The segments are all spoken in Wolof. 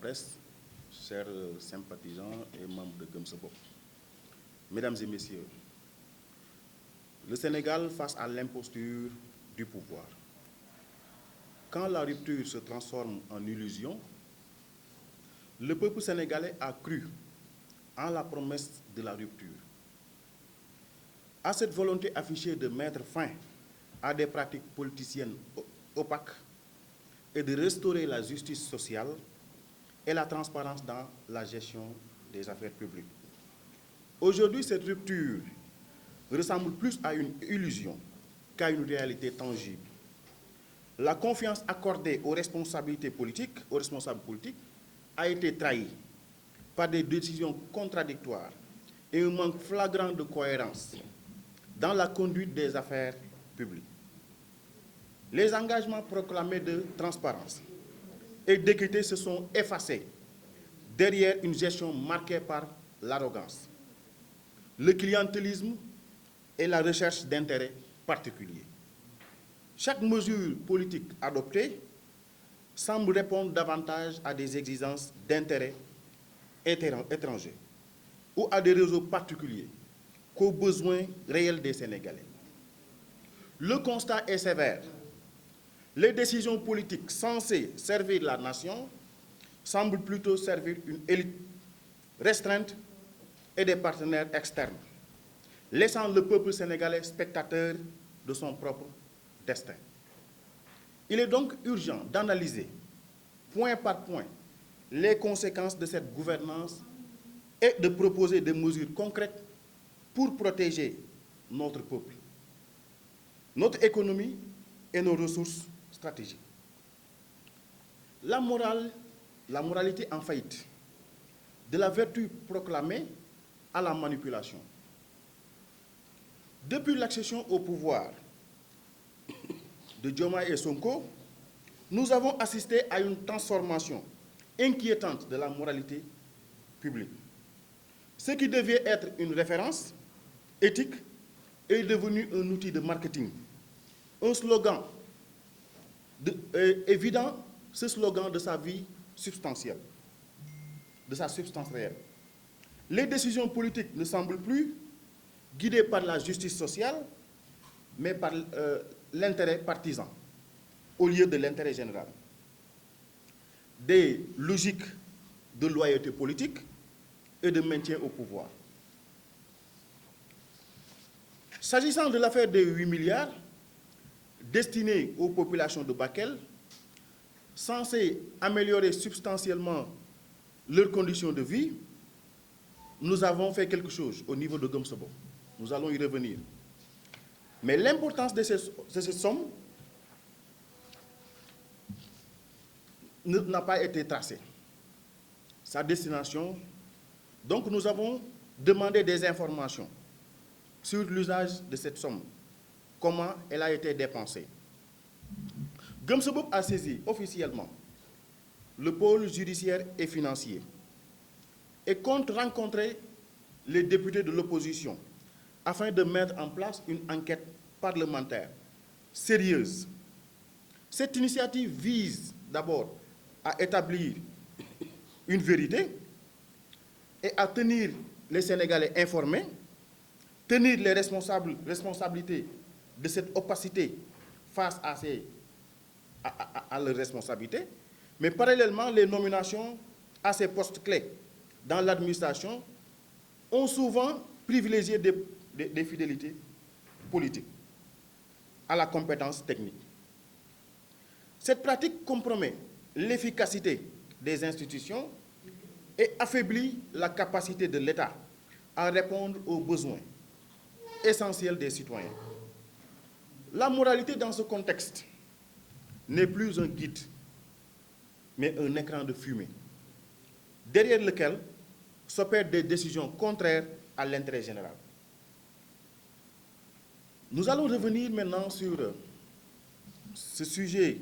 presse, chers sympathisants et membres de Gëm Sa Bopp, Mesdames et Messieurs, le Sénégal face à l'imposture du pouvoir. Quand la rupture se transforme en illusion, le peuple sénégalais a cru en la promesse de la rupture, à cette volonté affichée de mettre fin à des pratiques politiciennes opaques et de restaurer la justice sociale et la transparence dans la gestion des affaires publiques. Aujourd'hui, cette rupture ressemble plus à une illusion qu'à une réalité tangible. La confiance accordée aux responsables politiques a été trahie par des décisions contradictoires et un manque flagrant de cohérence dans la conduite des affaires publiques. Les engagements proclamés de transparence et d'équité se sont effacés derrière une gestion marquée par l'arrogance, le clientélisme et la recherche d'intérêts particuliers. Chaque mesure politique adoptée semble répondre davantage à des exigences d'intérêts étrangers ou à des réseaux particuliers qu'aux besoins réels des Sénégalais. Le constat est sévère. Les décisions politiques censées servir la nation semblent plutôt servir une élite restreinte et des partenaires externes, laissant le peuple sénégalais spectateur de son propre destin. Il est donc urgent d'analyser, point par point, les conséquences de cette gouvernance et de proposer des mesures concrètes pour protéger notre peuple, notre économie et nos ressources stratégiques. La moralité en faillite, de la vertu proclamée à la manipulation. Depuis l'accession au pouvoir de Diomaye et Sonko, nous avons assisté à une transformation inquiétante de la moralité publique. Ce qui devait être une référence éthique est devenu un outil de marketing, un slogan évident, ce slogan de sa vie substantielle, de sa substance réelle. Les décisions politiques ne semblent plus guidées par la justice sociale, mais par l'intérêt partisan, au lieu de l'intérêt général. Des logiques de loyauté politique et de maintien au pouvoir. S'agissant de l'affaire des 8 milliards destinés aux populations de Bakel, censés améliorer substantiellement leurs conditions de vie, nous avons fait quelque chose au niveau de Gëm Sa Bopp. Nous allons y revenir. Mais l'importance de ces sommes n'a pas été tracée. Sa destination. Donc nous avons demandé des informations sur l'usage de cette somme, comment elle a été dépensée. Gëm Sa Bopp a saisi officiellement le pôle judiciaire et financier et compte rencontrer les députés de l'opposition afin de mettre en place une enquête parlementaire sérieuse. Cette initiative vise d'abord à établir une vérité et à tenir les Sénégalais informés, tenir les responsabilités de cette opacité face à leurs responsabilités, mais parallèlement, les nominations à ces postes clés dans l'administration ont souvent privilégié des fidélités politiques à la compétence technique. Cette pratique compromet l'efficacité des institutions et affaiblit la capacité de l'État à répondre aux besoins essentiels des citoyens. La moralité dans ce contexte n'est plus un guide, mais un écran de fumée, derrière lequel s'opèrent des décisions contraires à l'intérêt général. Nous allons revenir maintenant sur ce sujet,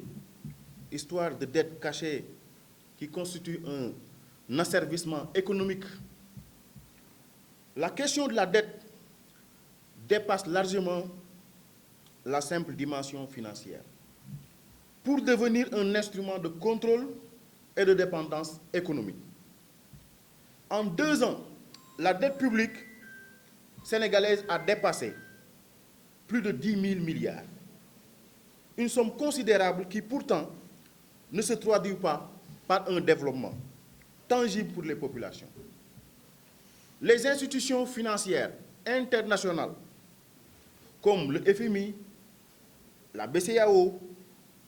histoire de dette cachée qui constitue un asservissement économique. La question de la dette dépasse largement la simple dimension financière. Pour devenir un instrument de contrôle et de dépendance économique. En 2 ans, la dette publique sénégalaise a dépassé plus de 10 000 milliards. Une somme considérable qui pourtant ne se traduit pas par un développement tangible pour les populations. Les institutions financières internationales comme le FMI, la BCEAO,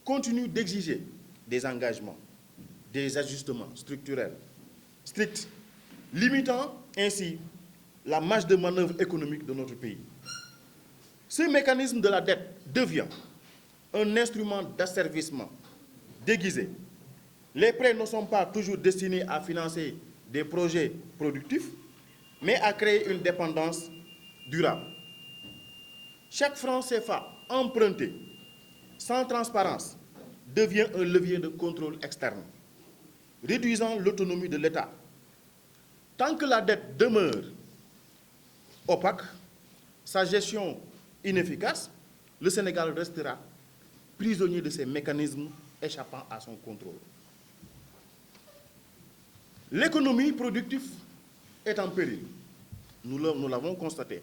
continuent d'exiger des engagements, des ajustements structurels stricts, limitant ainsi la marge de manœuvre économique de notre pays. Ce mécanisme de la dette devient un instrument d'asservissement déguisé. Les prêts ne sont pas toujours destinés à financer des projets productifs, mais à créer une dépendance durable. Chaque franc CFA emprunté sans transparence devient un levier de contrôle externe, réduisant l'autonomie de l'État. Tant que la dette demeure opaque, sa gestion inefficace, le Sénégal restera prisonnier de ces mécanismes échappant à son contrôle. L'économie productive est en péril. Nous l'avons constaté.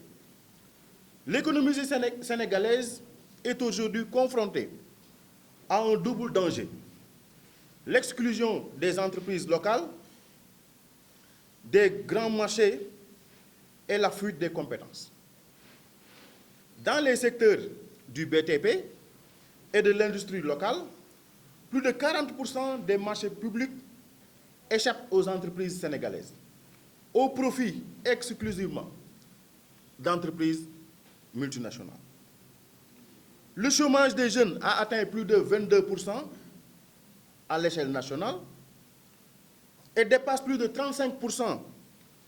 L'économie sénégalaise est aujourd'hui confrontée à un double danger. L'exclusion des entreprises locales, des grands marchés et la fuite des compétences. Dans les secteurs du BTP et de l'industrie locale, plus de 40% des marchés publics échappent aux entreprises sénégalaises, au profit exclusivement d'entreprises multinationales. Le chômage des jeunes a atteint plus de 22% à l'échelle nationale et dépasse plus de 35%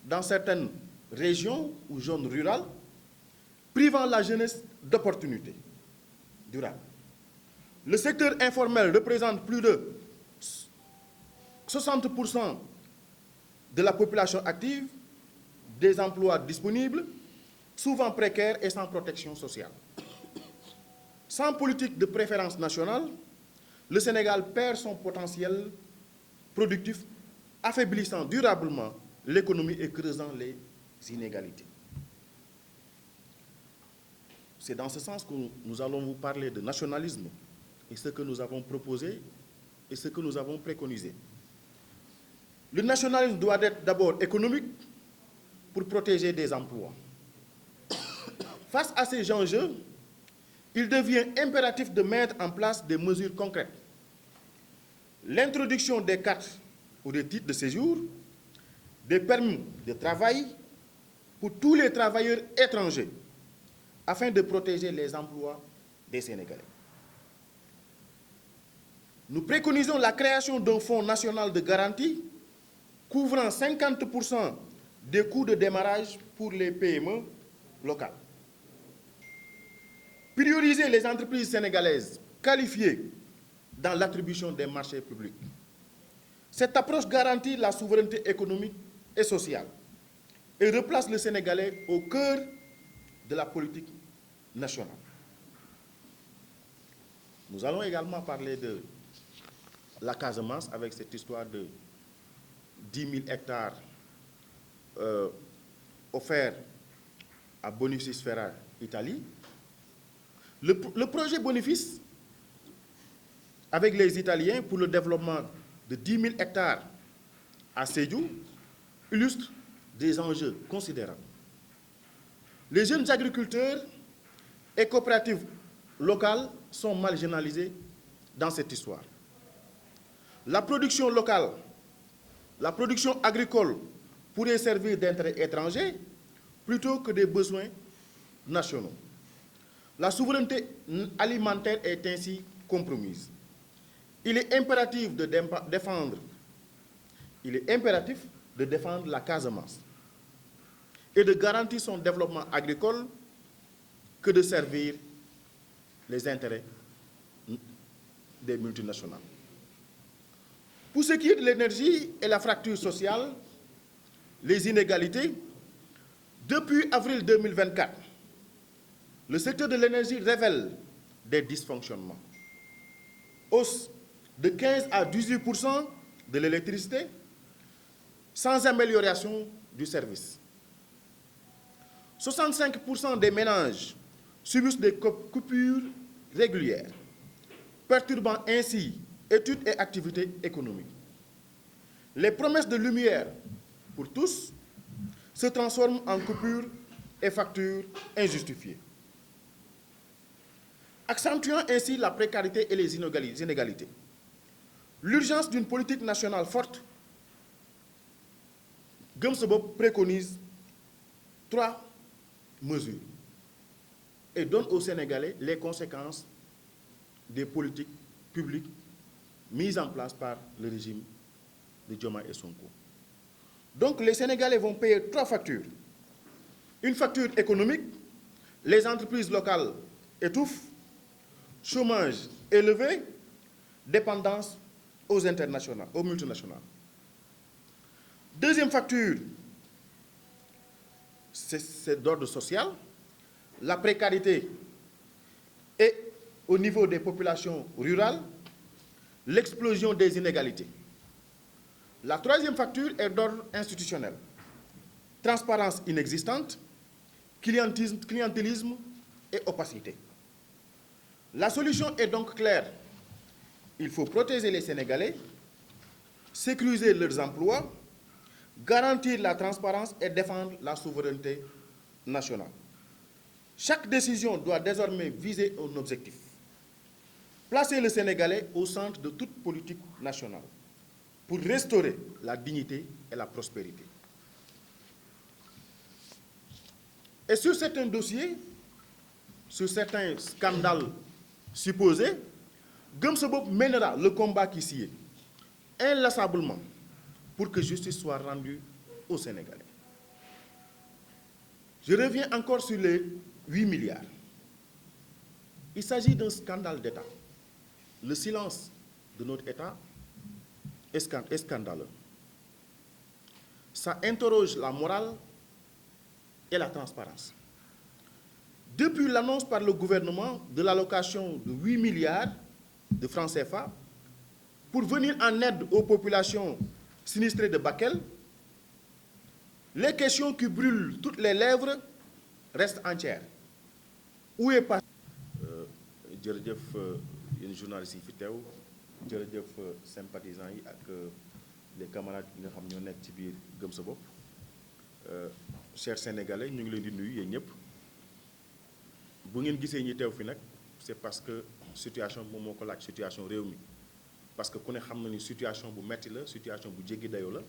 dans certaines régions ou zones rurales, privant la jeunesse d'opportunités durables. Le secteur informel représente plus de 60% de la population active, des emplois disponibles, souvent précaires et sans protection sociale. Sans politique de préférence nationale, le Sénégal perd son potentiel productif, affaiblissant durablement l'économie et creusant les inégalités. C'est dans ce sens que nous allons vous parler de nationalisme et ce que nous avons proposé et ce que nous avons préconisé. Le nationalisme doit être d'abord économique pour protéger des emplois. Face à ces enjeux, il devient impératif de mettre en place des mesures concrètes. L'introduction des cartes ou des titres de séjour, des permis de travail pour tous les travailleurs étrangers, afin de protéger les emplois des Sénégalais. Nous préconisons la création d'un fonds national de garantie couvrant 50% des coûts de démarrage pour les PME locales. Prioriser les entreprises sénégalaises qualifiées dans l'attribution des marchés publics. Cette approche garantit la souveraineté économique et sociale et replace le Sénégalais au cœur de la politique nationale. Nous allons également parler de la Casamance avec cette histoire de 10 000 hectares offerts à Boniface Ferrar, Italie. Le projet Boniface, avec les Italiens pour le développement de 10 000 hectares à Sédhiou, illustre des enjeux considérables. Les jeunes agriculteurs et coopératives locales sont marginalisés dans cette histoire. La production locale, la production agricole pourrait servir d'intérêt étranger plutôt que des besoins nationaux. La souveraineté alimentaire est ainsi compromise. Il est impératif de défendre la Casamance et de garantir son développement agricole que de servir les intérêts des multinationales. Pour ce qui est de l'énergie et la fracture sociale, les inégalités, depuis avril 2024, le secteur de l'énergie révèle des dysfonctionnements. Hausse de 15 à 18% de l'électricité, sans amélioration du service. 65% des ménages subissent des coupures régulières, perturbant ainsi études et activités économiques. Les promesses de lumière pour tous se transforment en coupures et factures injustifiées, accentuant ainsi la précarité et les inégalités. L'urgence d'une politique nationale forte, Gëm Sa Bopp préconise 3 mesures et donne aux Sénégalais les conséquences des politiques publiques mises en place par le régime de Diomaye et Sonko. Donc les Sénégalais vont payer 3 factures. Une facture économique, les entreprises locales étouffent, chômage élevé, dépendance aux internationales, aux multinationales. Deuxième facture, c'est d'ordre social, la précarité et au niveau des populations rurales, l'explosion des inégalités. La troisième facture est d'ordre institutionnel, transparence inexistante, clientélisme et opacité. La solution est donc claire. Il faut protéger les Sénégalais, sécuriser leurs emplois, garantir la transparence et défendre la souveraineté nationale. Chaque décision doit désormais viser un objectif. Placer le Sénégalais au centre de toute politique nationale pour restaurer la dignité et la prospérité. Et sur certains dossiers, sur certains scandales supposés, Gëm Sa Bopp mènera le combat qui s'y est, inlassablement, pour que justice soit rendue aux Sénégalais. Je reviens encore sur les 8 milliards. Il s'agit d'un scandale d'État. Le silence de notre État est scandaleux. Ça interroge la morale et la transparence. Depuis l'annonce par le gouvernement de l'allocation de 8 milliards de francs CFA pour venir en aide aux populations sinistrées de Bakel, les questions qui brûlent toutes les lèvres restent entières. Où est passé jërëjëf yéen journalistes yi fi teew jërëjëf sympathisants yi ak les camarades yi nga xam ñoo nekk ci biir Gëm Sa Bopp chers sénégalais ñu ngi leen di nuyu yéen ñëpp bu ngeen gisee ñi teew fi nag c'est parce que situation moom moo ko laaj situation réew mi parce que ku ne xam na ni situation bu metti la situation bu jéggi dayoo la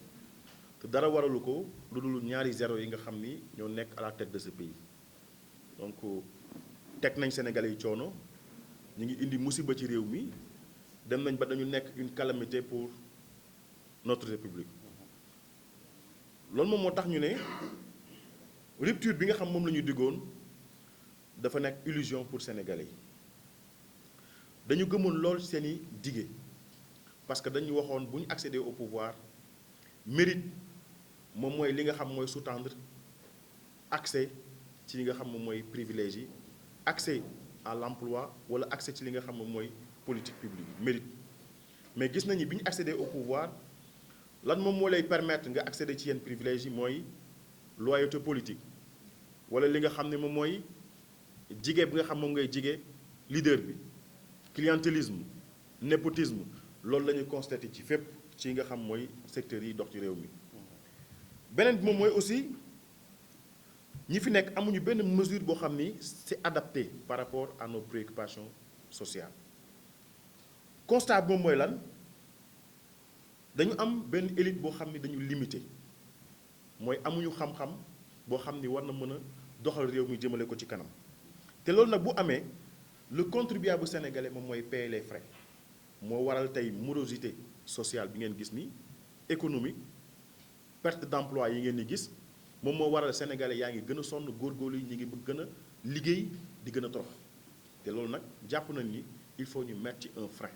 te dara waralu ko lu dul ñaari zéro yi nga xam ni ñoo nekk à la tête de ce pays donc teg nañ sénégalais yi coono ñu ngi indi musiba ci réew mi dem nañ ba dañu nekk une calamité pour notre république loolu moom moo tax ñu ne rupture bi nga xam moom la ñu diggoon dafa nekk illusion pour sénégalais yi dañu gëmoon lool seeni dige parce que dañu waxoon bu ñu accéder au pouvoir mérite moom mooy li nga xam mooy sous-tendre accès ci li nga xam moom mooy privilège yi accès à l'emploi wala accès ci li nga xam moom mooy politique publique mérite mais gis nañu bi ñu accéder au pouvoir lan moom moo lay permettre nga accéder ci yenn privilèges yi mooy loyauté politique wala li nga xam ne moom mooy jige bi nga xam moom ngay jige leader bi clientélisme népotisme loolu la ñuy constaté ci fépp ci nga xam mooy secteurs yi dox ci réew mi beneen bi moom mooy aussi ñi fi nekk amuñu benn mesure boo xam ni c'est adapté par rapport à nos préoccupations sociales constat bi moom mooy lan dañu am benn élite boo xam ni dañu limité mooy amuñu xam-xam boo xam ni war na mën a doxal réew mi jëmale ko ci kanam te loolu nag bu amee le contribuable sénégalais moom mooy payer les frais moo waral tey morosité sociale bi ngeen gis ni économique perte d'emploi yi ngeen di gis moom moo waral sénégalais yaa ngi gën a sonn góorgóorlu yi ñu ngi bëgg gën a liggéey di gën a torox te loolu nag jàpp nañ ni il faut ñu mettre ci un frein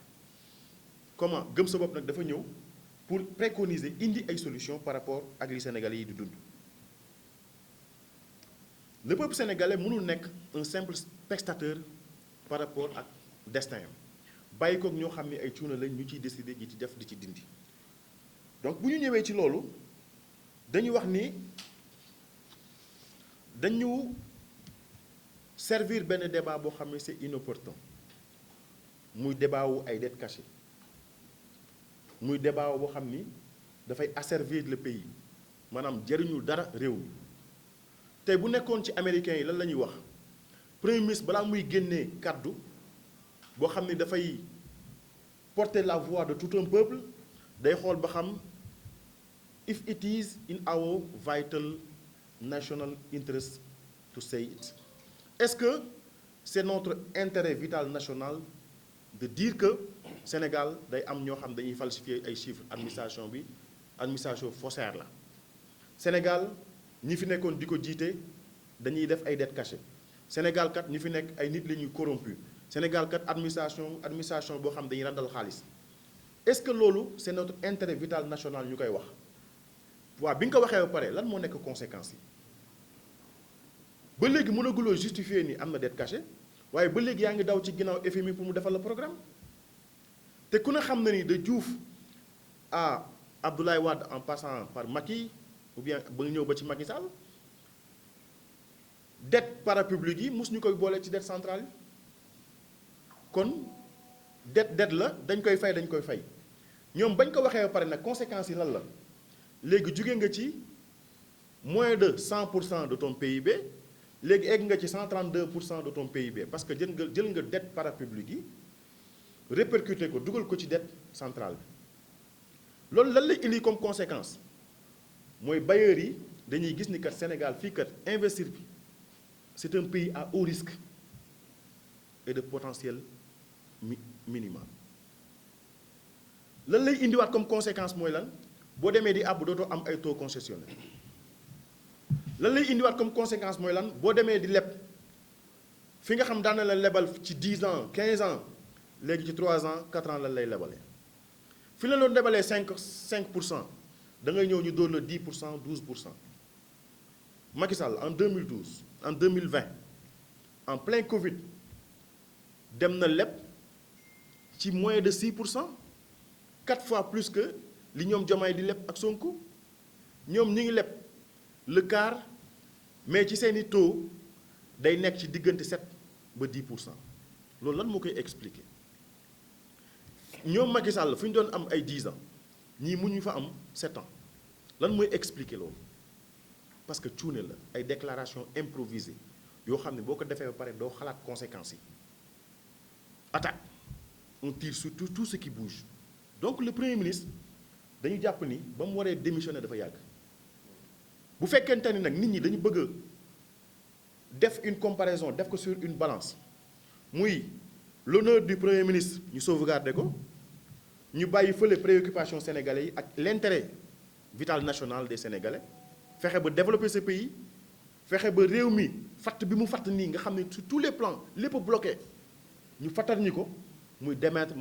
comment Gëm Sa Bopp nag dafa ñëw pour préconiser indi ay solutions par rapport ak li sénégalais yi di dund le peuple sénégalais mënul nekk un simple spectateur par rapport ak destin am bàyyi koog ñoo xam ne ay cuuna lañ ñu ciy décider di ci def di ci dindi donc bu ñu ñëwee ci loolu dañu wax ni dañu servir benn débat boo xam ne c'est inopportun muy débat wu ay dettes cachées muy débat boo xam ni dafay asservir le pays maanaam jëriñul dara réew mi tey bu nekkoon ci américains yi lan la ñuy wax premier ministre balaa muy génnee kàddu boo xam ni dafay porter la voix de tout un peuple day xool ba xam if it is in our vital national interest to say it. Est-ce que c'est notre intérêt vital national de dire que Sénégal day am ñoo xam dañuy falsifier ay chiffres administration faussaire la Sénégal ñi fi nekkoon di ko jiite dañuy def ay dettes cachées Sénégal kat ñi fi nekk ay nit la ñuy corrompu Sénégal kat administration boo xam dañuy randal xaalis est-ce que loolu c'est notre intérêt vital national ñu koy wax waaw bi nga ko waxee ba pare lan moo nekk conséquences yi ba léegi mënaguloo justifier ni am na dette cachée waaye ba léegi yaa ngi daw ci ginnaaw FMI pour mu defal la programme te ku ne xam na ni de Diouf à Abdoulaye Wade en passant par Macky ou bien ba ñëw ba ci Macky Sall dette parapublique yi mos ñu koy boole ci dette centrale yi kon dette la dañ koy fay ñoom bañ ko waxee ba pare nag conséquences yi lan la léegi jóge nga ci moins de 100% de ton PIB léegi egg nga ci 132% de ton PIB parce que jël nga dette parapublique yi répercuté ko dugal ko ci dette centrale bi loolu lan lay indi comme conséquence mooy bailleurs yi dañuy gis ni kat Sénégal fii kat investir bi c'est un pays à haut risque et de potentiel minimal lan lay indiwaat comme conséquence mooy lan boo demee di àbb dootoo am ay taux concessionnels lan lay indiwaat comme conséquence mooy lan boo demee di leb fi nga xam daan na la lebal ci 10 ans 15 ans léegi ci 3 ans 4 ans lan lay lebalee fi la doon lebalee 5% da ngay ñëw ñu dóor la 10% 12%. Macky Sall en 2012 en 2020 en plein Covid dem na leb ci moins de 6%, 4 fois plus que li ñoom Diomaye di leb ak Sonko ñoom ñi ngi leb le quart mais ci seeni taux day nekk ci diggante 7 ba 10%. loolu lan moo koy expliquer ñoom Macky Sall fu ñu doon am ay 10 ans ñii mu ñu fa am 7 ans lan mooy expliquer loolu parce que cuune la ay déclaration improvisée yoo xam ne boo ko defee ba pare doo xalaat conséquences yi attaque on tire sur tout ce qui bouge donc le premier ministre dañu jàpp ni ba mu waree démissionner dafa yàgg bu fekkente ni nag nit ñi dañu bëgg a def une comparaison def ko sur une balance muy l'honneur du premier ministre ñu sauvegarder ko ñu bàyyi fële préoccupation sénégalais yi ak l'intérêt vital national des sénégalais fexe ba développer ce pays fexe ba réew mi fatt bi mu fatt nii nga xam ne sur tous les plans lépp bloqué ñu fattal ñi ko mooy démettre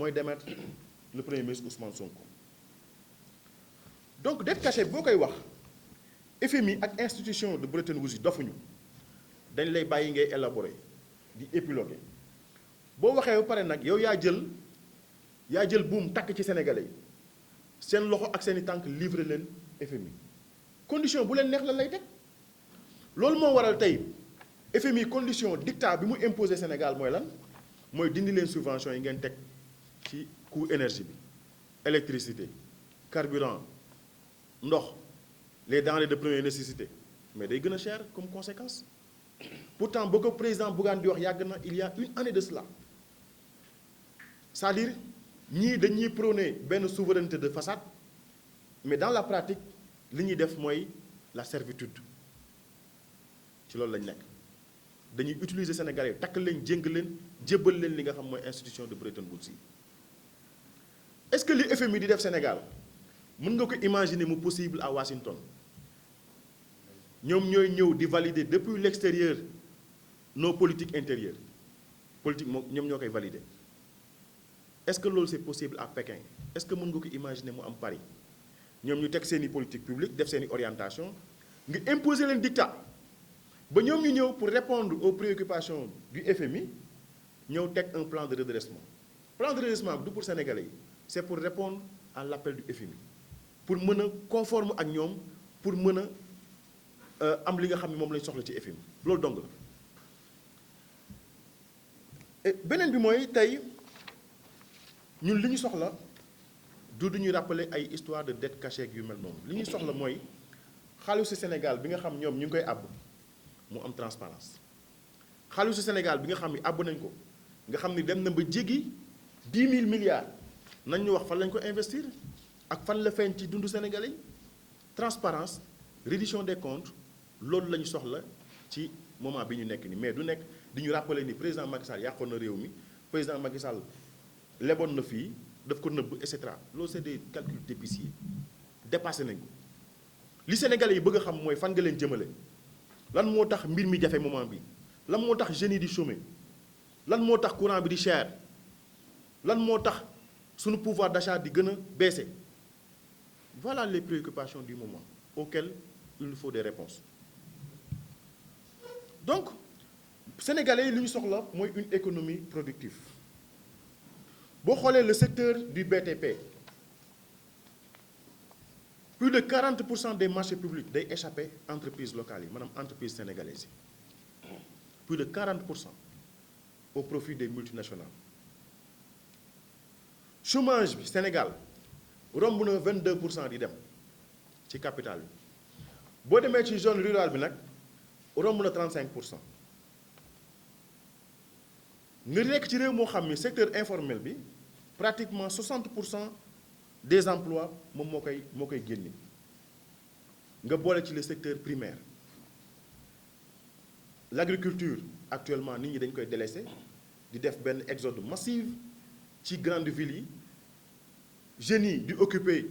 le premier ministre Ousmane Sonko. donc dette cachée boo koy wax FMI ak institution de Bretton Woods yi dofuñu dañ lay bàyyi ngay élaborer di épiloguer boo waxee ba pare nag yow yaa jël buum takk ci sénégalais yi seen loxo ak seen i tànk livrer leen FMI condition bu leen neex lan lay teg loolu moo waral tey FMI condition dictat bi mu imposé Sénégal mooy lan mooy dindi leen subvention yi ngeen teg ci coût énergie bi électricité carburant ndox les denrées de première nécessité mais day gën a cher comme conséquence pourtant ba ko président Bougane di wax yàgg na il y a une année de cela c'est-à-dire ñii dañuy prôner benn souveraineté de façade mais dans la pratique li ñuy def mooy la servitude ci loolu lañ nekk dañuy utiliser Sénégalais takk leen jéng leen jébbal leen li nga xam mooy institution de Bretton Woods yi est-ce que li FMI di def Sénégal mën nga ko imaginer mu possible à Washington ñoom ñooy ñëw di valider depuis l'extérieur nos politiques intérieures politique moom ñoom ñoo koy valider est-ce que loolu c'est possible à Pékin est-ce que mën nga ko imaginer mu am Paris ñoom ñu teg seeni politique publique def seeni orientation nga imposer leen dictat ba ñoom ñu ñëw pour répondre aux préoccupations du FMI ñëw teg un plan de redressement du pour Sénégalais yi c'est pour répondre à l'appel du FMI pour mën a conforme ak ñoom pour mën a am li nga xam ne moom lañ soxla ci FMI loolu dong la. beneen bi mooy tey ñun li ñu soxla du ñuy rappeler ay histoire de dette cachée ak yu mel noonu li ñuy soxla mooy xaalisu Sénégal bi nga xam ñoom ñu ngi koy àbb mu am transparence xaalisu Sénégal bi nga xam ni àbb nañ ko nga xam ni dem na ba jéggi 10 000 milliards nañ ñu wax fan lañ ko investir ak fan la feeñ ci dundu Sénégalais yi transparence reddition des comptes loolu la ñu soxla ci moment bi ñu nekk ni mais du nekk di ñu rappeler ni président Macky Sall yàqoon na réew mi président Macky Sall leboon na fii daf ko nëbb et cetera loolu c'est des calculs d'épicier dépassé nañ ko li Sénégalais yi bëgg a xam mooy fan nga leen jëmale lan moo tax mbir mi jafe moment bi lan moo tax jeunes yi di chômer lan moo tax courant bi di cher lan moo tax suñu pouvoir d'achat di gën a baisser voilà les préoccupations du moment auxquelles il nous faut des réponses donc Sénégalais yi li ñu soxla mooy une économie productive boo xoolee le secteur du BTP plus de 40% des marchés publics day échappé entreprises locales yi maanaam entreprises sénégalaises yi plus de 40% au profit des multinationales chômage bi Sénégal romb na 22% di dem ci capital bi boo demee ci zone rurale bi nag romb na 35%. nga nekk ci réew moo xam ni secteur informel bi pratiquement 60% des emplois moom moo koy génne nga boole ci le secteur primaire l'agriculture actuellement nit ñi dañ koy délaissé di def benn exode massif ci grandes villes yi jeunes yi di occuper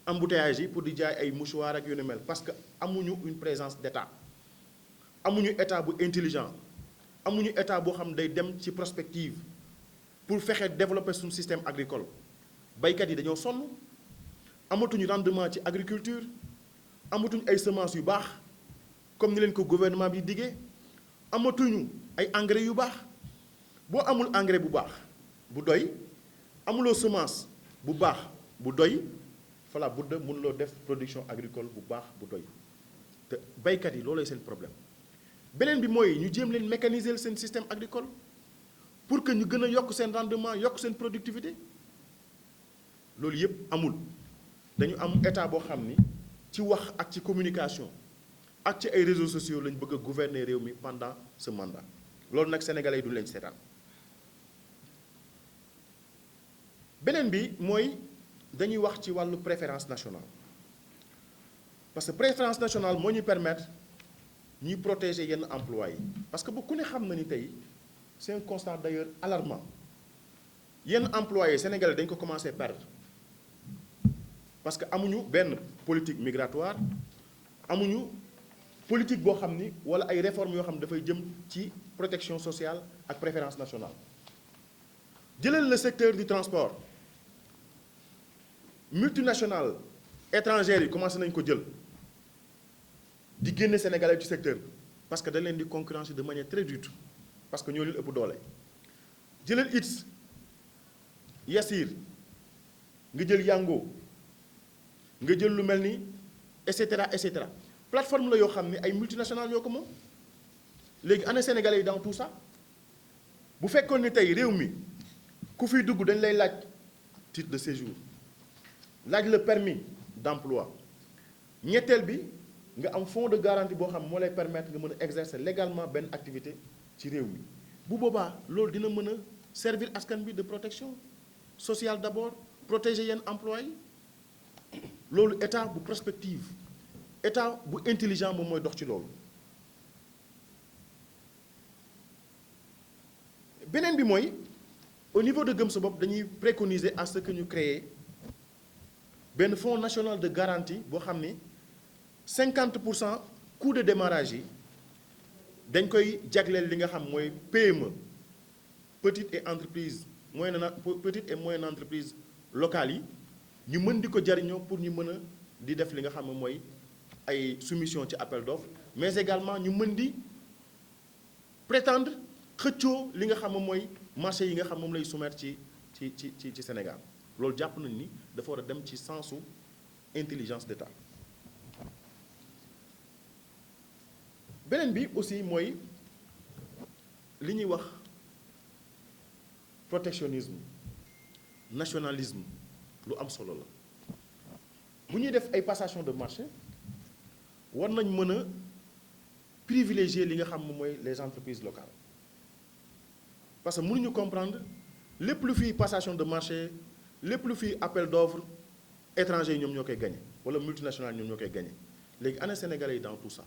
embouteillage yi pour di jaay ay mouchoirs ak yu ne mel parce que amuñu une présence d'État amuñu état bu intelligent amuñu état boo xam day dem ci prospective pour fexe développer suñu système agricole baykat yi dañoo sonn amatuñu rendement ci agriculture amatuñu ay semences yu baax comme ni leen ko gouvernement bi diggee amatuñu ay engrais yu baax boo amul engrais bu baax bu doy amuloo semence bu baax bu doy fala budda mënuloo def production agricole bu baax bu doy te baykat yi loolooy seen problème beneen bi mooy ñu jéem leen mécaniser seen système agricole pour que ñu gën a yokk seen rendement yokk seen productivité loolu yëpp amul dañu am état boo xam ni ci wax ak ci communication ak ci ay réseaux sociaux lañ bëgg a gouverner réew mi pendant ce mandat loolu nag sénégalais yi du leen seetaan beneen bi mooy dañuy wax ci wàllu préférence nationale parce que préférence nationale moo ñuy permettre ñuy protéger yenn emplois yi parce que ba ku ne xam na ni tey c'est un constat d'ailleurs alarmant yenn employés sénégalais dañ ko commencé perdre parce que amuñu benn politique migratoire amuñu politique boo xam ni wala ay réformes yoo xam ne dafay jëm ci protection sociale ak préférence nationale jëlal le secteur du transport multinationales étrangères yi commencé nañ ko jël di génne sénégalais ci secteur bi parce que dañ leen di concurrencer de manière très dure parce que ñoo leen ëpp doole jëlal it Yassir nga jël Yango nga jël lu mel ni et cetera plateforme la yoo xam ne ay multinationales yoo ko moom léegi ana sénégalais yi dans tout ça bu fekkoon ni tey réew mi ku fiy dugg dañ lay laaj titre de séjour laaj le permis d'emploi ñetteel bi nga am fonds de garantie boo xam moo lay permettre nga mën a exercer légalement benn activité ci réew mi bu boobaa loolu dina mën a servir askan bi de protection sociale d'abord protéger yenn emplois yi loolu état bu prospective état bu intelligent moom mooy dox ci loolu beneen bi mooy au niveau de Gëm Sa Bopp dañuy préconiser à ce que ñu créer benn fonds national de garantie boo xam ni 50% coût de démarrage yi dañ koy jagleel li nga xam mooy PME petite et entreprise petite et moyenne entreprise locales yi ñu mën di ko jariñoo pour ñu mën a di def li nga xam ne mooy ay soumission ci appel d'offres mais également ñu mën di prétendre xëccoo li nga xam ne mooy marché yi nga xam moom lay soumettre ci Sénégal loolu jàpp nañ ni dafa war a dem ci sensu intelligence d'État. beneen bi aussi mooy li ñuy wax protectionnisme nationalisme lu am solo la bu ñuy def ay passation de marché war nañ mën a privilégier li nga xam mooy les entreprises locales parce que mënuñu comprendre lépp lu fi passation de marché lépp lu fi appel d'offres étrangers yi ñoom ñoo koy gagné wala multinationales ñoom ñoo koy gagné léegi ana sénégalais yi dans tout ça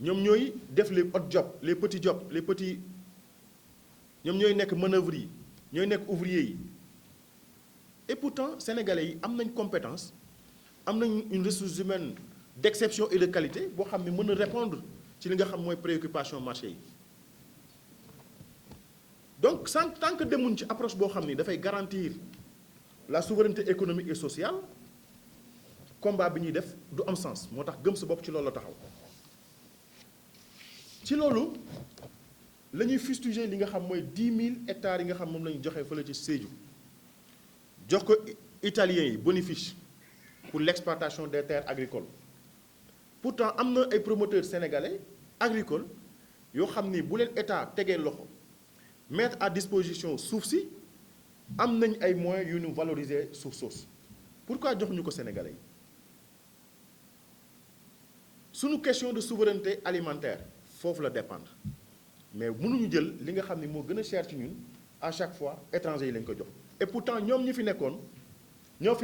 ñoom ñooy def les hot jobs les petits jobs les petits ñoom ñooy nekk manœuvres yi ñooy nekk ouvriers yi et pourtant sénégalais yi am nañ compétence am nañ une ressource humaine d'exception et de qualité boo xam ne mën a répondre ci li nga xam mooy préoccupation marché yi donc tant que demuñ ci approche boo xam ni dafay garantir la souveraineté économique et sociale combat bi ñuy def du am sens moo tax gëm sa bopp ci loolu la taxaw ci loolu la ñuy fustiger li nga xam mooy 10 000 hectares yi nga xam moom la ñu joxe fële ci Sédhiou jox ko italiens yi bonifice pour l'exploitation des terres agricoles pourtant am na ay promoteurs sénégalais agricoles yoo xam ni bu leen état tegee loxo mettre à disposition suuf si am nañ ay moyens yu ñu valoriser suuf soosu pourquoi joxuñu ko sénégalais yi suñu question de souveraineté alimentaire foofu la dépendre mais mënuñu jël li nga xam ni moo gën a cher ci ñun à chaque fois étranger yi lañ ko jox et pourtant ñoom ñoo fi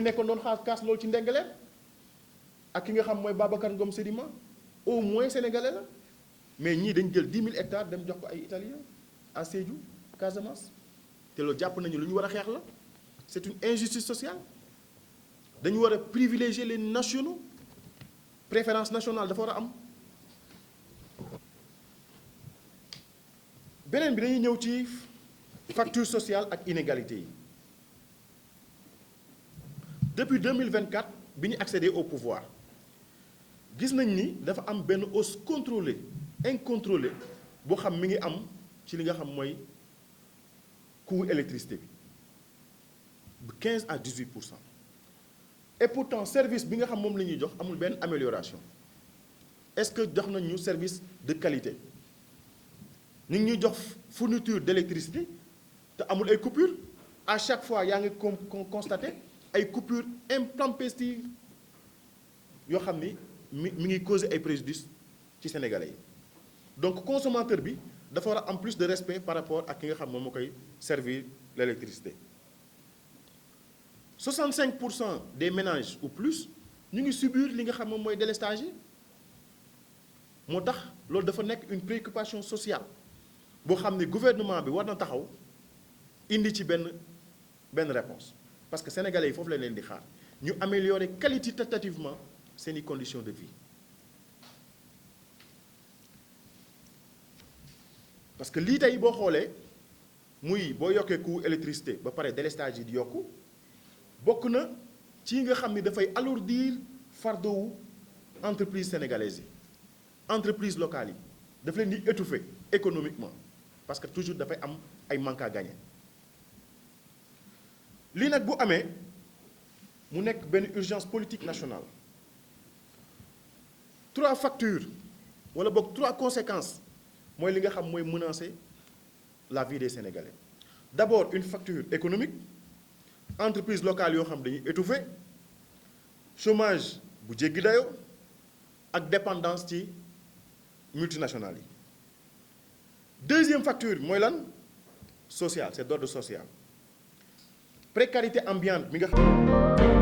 nekkoon doon kaas loolu ci Ndingler ak ki nga xam mooy Babacar Ngom Sedima au moins sénégalais la mais ñii dañ jël 10 000 hectares dem jox ko ay italiens à Sédhiou Casamance te loolu jàpp nañu lu ñu war a xeex la c'est une injustice sociale dañu war a privilégier les nationaux préférence nationale dafa war a am. beneen bi dañuy ñëw ci facture sociale ak inégalité yi depuis 2024 bi ñu accéder au pouvoir gis nañ ni dafa am benn hausse contrôlée incontrôlée boo xam mi ngi am ci li nga xam mooy coût électricité bi 15 à 18%. Et pourtant service bi nga xam moom la ñuy jox amul benn amélioration est-ce que jox nañ ñu service de qualité ñu ngi ñuy jox fourniture d'électricité te amul ay coupures à chaque fois yaa ngi constaté ay coupures intempestives yoo xam ni mi ngi causer ay préjudice ci sénégalais yi donc consommateur bi dafa war a am plus de respect par rapport ak ki nga xam moom moo koy servir l'électricité 65% des ménages ou plus ñu ngi subir li nga xam moom mooy délestage yi moo tax loolu dafa nekk une préoccupation sociale boo xam ne gouvernement bi war na taxaw indi ci benn réponse parce que sénégalais yi foofu la leen di xaar ñu améliorer qualitativement seeni conditions de vie parce que lii tey boo xoolee muy boo yokkee coût électricité ba pare délestage yi di yokku bokk na ci nga xam ni dafay alourdir fardeau wu entreprise sénégalaise yi entreprise locale yi daf leen di étouffer économiquement parce que toujours dafay am ay manque à gagner lii nag bu amee mu nekk benn urgence politique nationale 3 factures wala boog 3 conséquences mooy li nga xam mooy menacer la vie des Sénégalais d'abord une facture économique entreprise locale yoo xam dañuy étouffer chômage bu jéggi dayoo ak dépendance ci multinationales yi deuxième facture mooy lan sociale c'est d'ordre social précarité ambiante mi nga xam